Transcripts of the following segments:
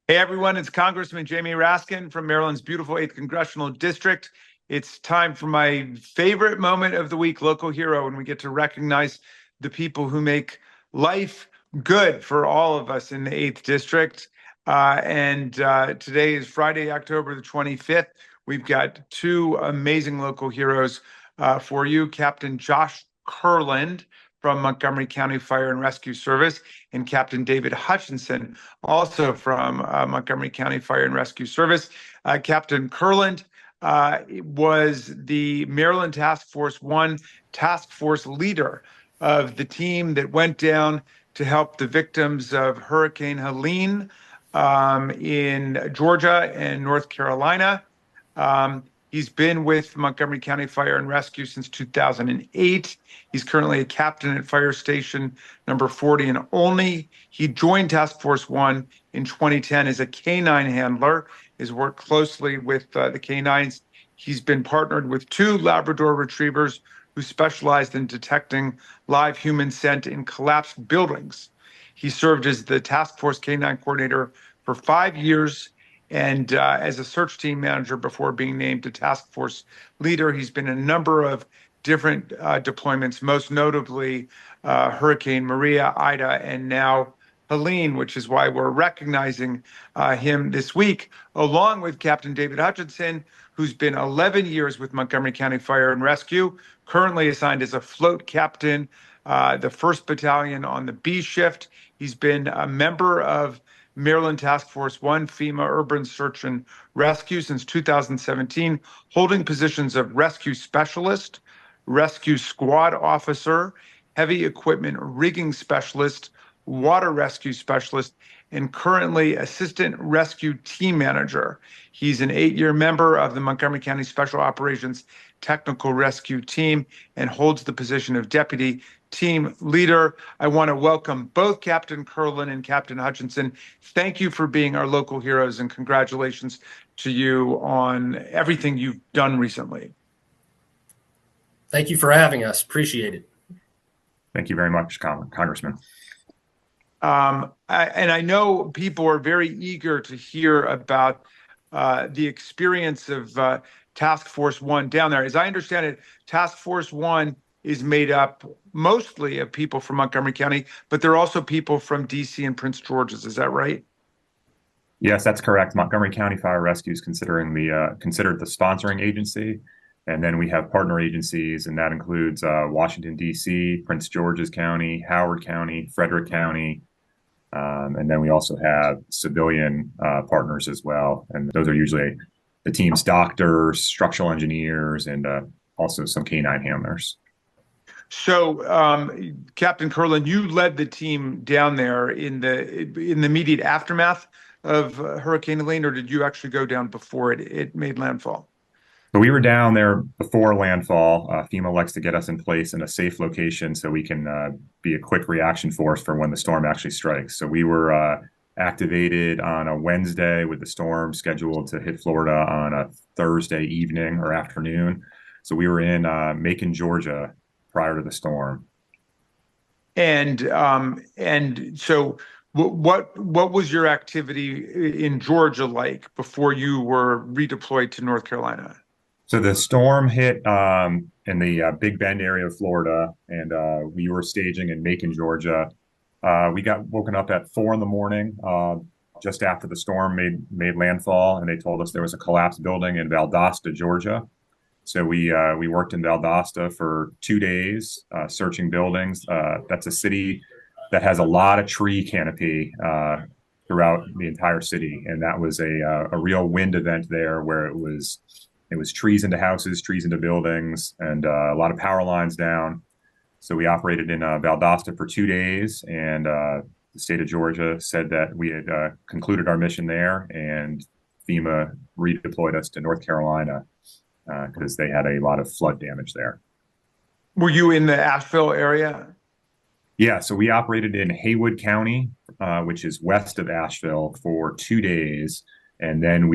Hey everyone, it's Congressman Jamie Raskin from Maryland's beautiful 8th Congressional District. It's time for my favorite moment of the week, Local Hero, when we get to recognize the people who make life good for all of us in the 8th District. And today is Friday, October the 25th. We've got two amazing local heroes for you. Captain Josh Kurland from Montgomery County Fire and Rescue Service and Captain David Hutchinson, also from Montgomery County Fire and Rescue Service. Captain Kurland was the Maryland Task Force 1 task force leader of the team that went down to help the victims of Hurricane Helene in Georgia and North Carolina. He's been with Montgomery County Fire and Rescue since 2008. He's currently a captain at Fire Station number 40 in Olney. He joined Task Force 1 in 2010 as a canine handler. He's worked closely with the canines. He's been partnered with two Labrador retrievers who specialized in detecting live human scent in collapsed buildings. He served as the Task Force Canine Coordinator for 5 years and as a search team manager before being named a task force leader. He's been in a number of different deployments, most notably Hurricane Maria, Ida, and now Helene, which is why we're recognizing him this week, along with Captain David Hutchinson, who's been 11 years with Montgomery County Fire and Rescue, currently assigned as a float captain, the 1st Battalion on the B shift. He's been a member of Maryland Task Force 1, FEMA Urban Search and Rescue since 2017, holding positions of rescue specialist, rescue squad officer, heavy equipment rigging specialist, water rescue specialist, and currently assistant rescue team manager. He's an 8-year member of the Montgomery County Special Operations Technical Rescue Team and holds the position of deputy team leader. I want to welcome both Captain Kurland and Captain Hutchinson. Thank you for being our local heroes, and congratulations to you on everything you've done recently. Thank you for having us. Appreciate it. Thank you very much, Congressman. I know people are very eager to hear about the experience of Task Force 1 down there. As I understand it, Task Force 1 is made up mostly of people from Montgomery County, but there are also people from DC and Prince George's. Is that right? Yes, that's correct. Montgomery County Fire Rescue is considered the sponsoring agency. And then we have partner agencies, and that includes Washington, D.C., Prince George's County, Howard County, Frederick County. And then we also have civilian partners as well. And those are usually the team's doctors, structural engineers, and also some canine handlers. So, Captain Kurland, you led the team down there in the immediate aftermath of Hurricane Helene, or did you actually go down before it made landfall? So we were down there before landfall. FEMA likes to get us in place in a safe location so we can be a quick reaction force for when the storm actually strikes. So we were activated on a Wednesday with the storm scheduled to hit Florida on a Thursday evening or afternoon. So we were in Macon, Georgia, prior to the storm. And so what was your activity in Georgia like before you were redeployed to North Carolina? So the storm hit in the Big Bend area of Florida, and we were staging in Macon, Georgia. We got woken up at 4 a.m. Just after the storm made landfall, and they told us there was a collapsed building in Valdosta, Georgia. So we worked in Valdosta for 2 days, searching buildings. That's a city that has a lot of tree canopy throughout the entire city, and that was a real wind event there, where it was trees into houses, trees into buildings, and a lot of power lines down. So we operated in Valdosta for 2 days, and the state of Georgia said that we had concluded our mission there, and FEMA redeployed us to North Carolina because they had a lot of flood damage there. Were you in the Asheville area? Yeah, so we operated in Haywood County, which is west of Asheville, for 2 days. And then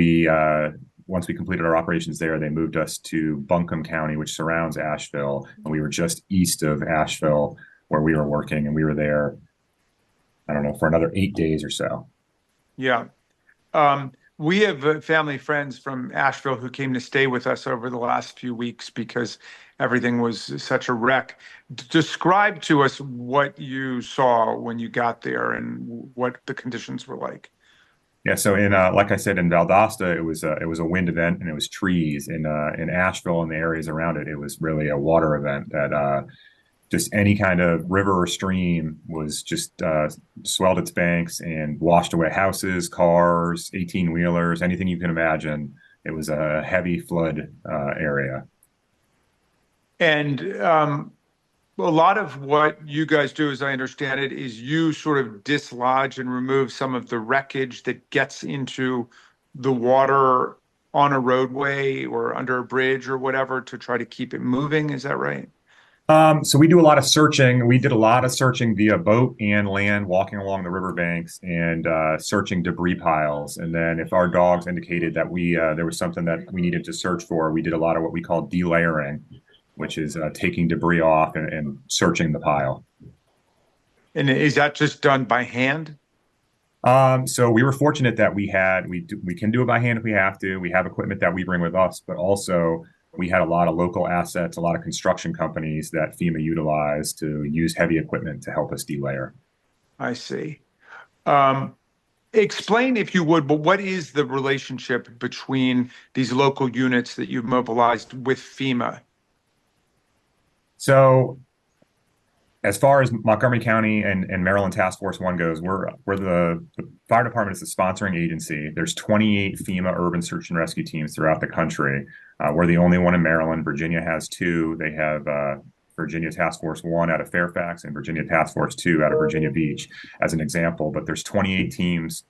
once we completed our operations there, they moved us to Buncombe County, which surrounds Asheville. And we were just east of Asheville where we were working. And we were there, I don't know, for another 8 days or so. Yeah. We have family friends from Asheville who came to stay with us over the last few weeks because everything was such a wreck. Describe to us what you saw when you got there and what the conditions were like. Yeah, so in like I said, in Valdosta, it was a wind event and it was trees. In Asheville and the areas around it, it was really a water event that just any kind of river or stream was just swelled its banks and washed away houses, cars, 18-wheelers, anything you can imagine. It was a heavy flood area. And a lot of what you guys do, as I understand it, is you sort of dislodge and remove some of the wreckage that gets into the water on a roadway or under a bridge or whatever to try to keep it moving. Is that right? So we do a lot of searching. We did a lot of searching via boat and land, walking along the riverbanks and searching debris piles. And then if our dogs indicated that we there was something that we needed to search for, we did a lot of what we call delayering, which is taking debris off and searching the pile. And is that just done by hand? So we were fortunate that we can do it by hand if we have to. We have equipment that we bring with us, but also we had a lot of local assets, a lot of construction companies that FEMA utilized to use heavy equipment to help us delayer. I see. Um, Explain, if you would, but what is the relationship between these local units that you've mobilized with FEMA? So as far as Montgomery County and Maryland Task Force One goes, we're the fire department is the sponsoring agency. There's 28 FEMA urban search and rescue teams throughout the country. We're the only one in Maryland. Virginia has two. They have Virginia Task Force One out of Fairfax and Virginia Task Force Two out of Virginia Beach, as an example. But there's 28 teams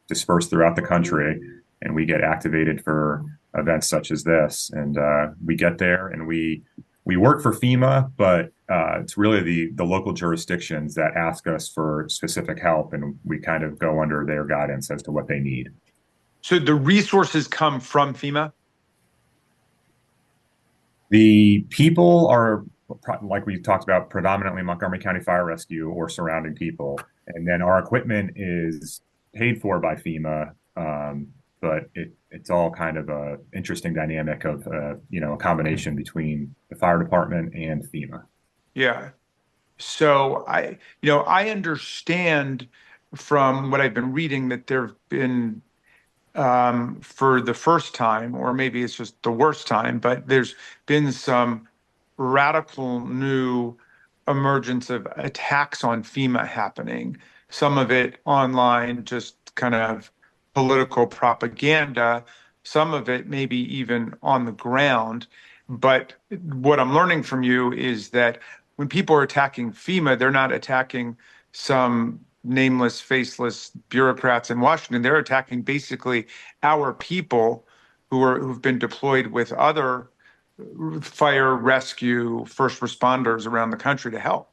dispersed throughout the country, and we get activated for events such as this. And we get there and we work for FEMA, but it's really the local jurisdictions that ask us for specific help, and we kind of go under their guidance as to what they need. So the resources come from FEMA? The people are, like we talked about, predominantly Montgomery County Fire Rescue or surrounding people. And then our equipment is paid for by FEMA, but it's all kind of a interesting dynamic of, a combination between the fire department and FEMA. Yeah. So I understand from what I've been reading that there have been for the first time, or maybe it's just the worst time, but there's been some radical new emergence of attacks on FEMA happening. Some of it online, just kind of political propaganda, some of it maybe even on the ground. But what I'm learning from you is that when people are attacking FEMA, they're not attacking some nameless, faceless bureaucrats in Washington. They're attacking basically our people who've been deployed with other fire rescue first responders around the country to help.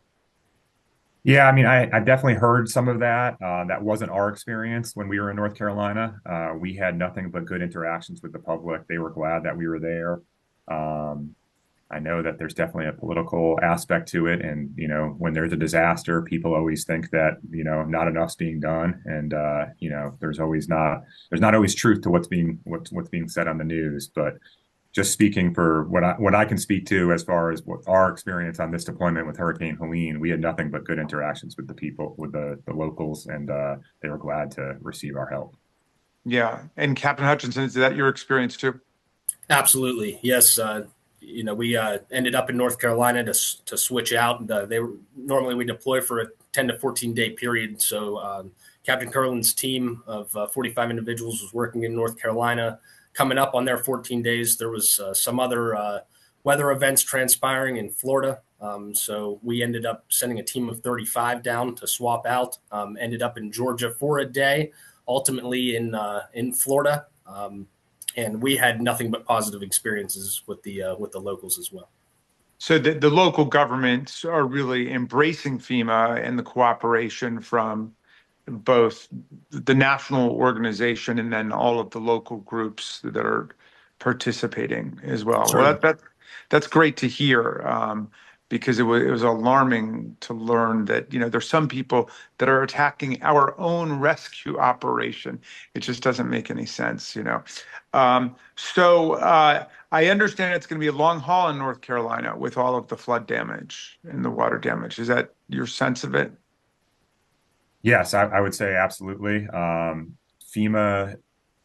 Yeah, I mean, I definitely heard some of that. That wasn't our experience when we were in North Carolina. We had nothing but good interactions with the public. They were glad that we were there. I know that there's definitely a political aspect to it, and when there's a disaster, people always think that not enough's being done, and there's not always truth to what's being said on the news. But just speaking for what I can speak to as far as what our experience on this deployment with Hurricane Helene, we had nothing but good interactions with the people, with the locals, and they were glad to receive our help. Yeah. And Captain Hutchinson, is that your experience too? Absolutely. Yes. We ended up in North Carolina to switch out. Normally we deploy for a 10 to 14-day period. So Captain Kurland's team of 45 individuals was working in North Carolina. Coming up on their 14 days, there was some other weather events transpiring in Florida. So we ended up sending a team of 35 down to swap out. Ended up in Georgia for a day, ultimately in Florida. And we had nothing but positive experiences with the locals as well. So the local governments are really embracing FEMA and the cooperation from both the national organization and then all of the local groups that are participating as well. Sure. Well, that's great to hear. because it was alarming to learn that, there's some people that are attacking our own rescue operation. It just doesn't make any sense. So I understand it's going to be a long haul in North Carolina with all of the flood damage and the water damage. Is that your sense of it? Yes, I would say absolutely. FEMA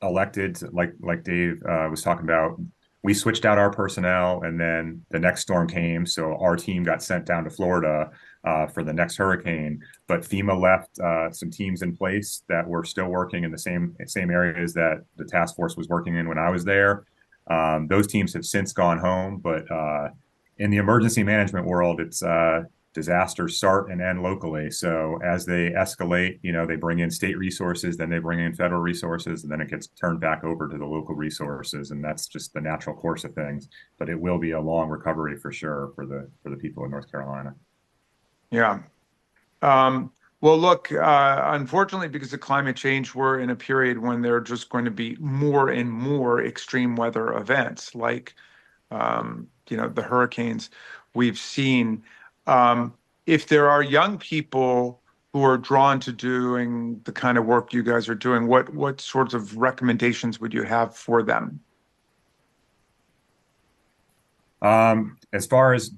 elected, like Dave was talking about, we switched out our personnel, and then the next storm came, so our team got sent down to Florida for the next hurricane. But FEMA left some teams in place that were still working in the same areas that the task force was working in when I was there. Those teams have since gone home, but in the emergency management world, it's disasters start and end locally. So as they escalate, they bring in state resources, then they bring in federal resources, and then it gets turned back over to the local resources. And that's just the natural course of things. But it will be a long recovery for sure for the people in North Carolina. Yeah. Well, look, unfortunately, because of climate change, we're in a period when there are just going to be more and more extreme weather events, like the hurricanes we've seen. If there are young people who are drawn to doing the kind of work you guys are doing, what sorts of recommendations would you have for them? As far as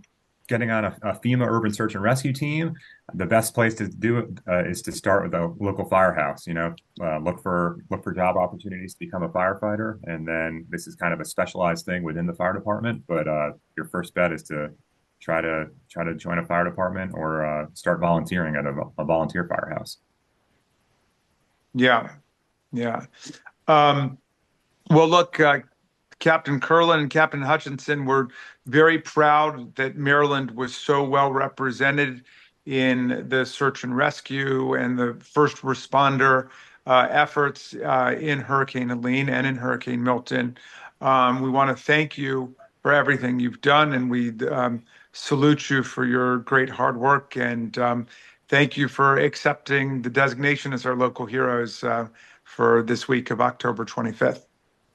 getting on a FEMA urban search and rescue team, the best place to do it is to start with a local firehouse. Look for job opportunities to become a firefighter, and then this is kind of a specialized thing within the fire department. But your first bet is to try to join a fire department or start volunteering at a volunteer firehouse. Yeah, yeah. Well, look, Captain Kurland and Captain Hutchinson were very proud that Maryland was so well represented in the search and rescue and the first responder efforts in Hurricane Helene and in Hurricane Milton. We want to thank you for everything you've done, and we salute you for your great hard work. And thank you for accepting the designation as our local heroes for this week of October 25th.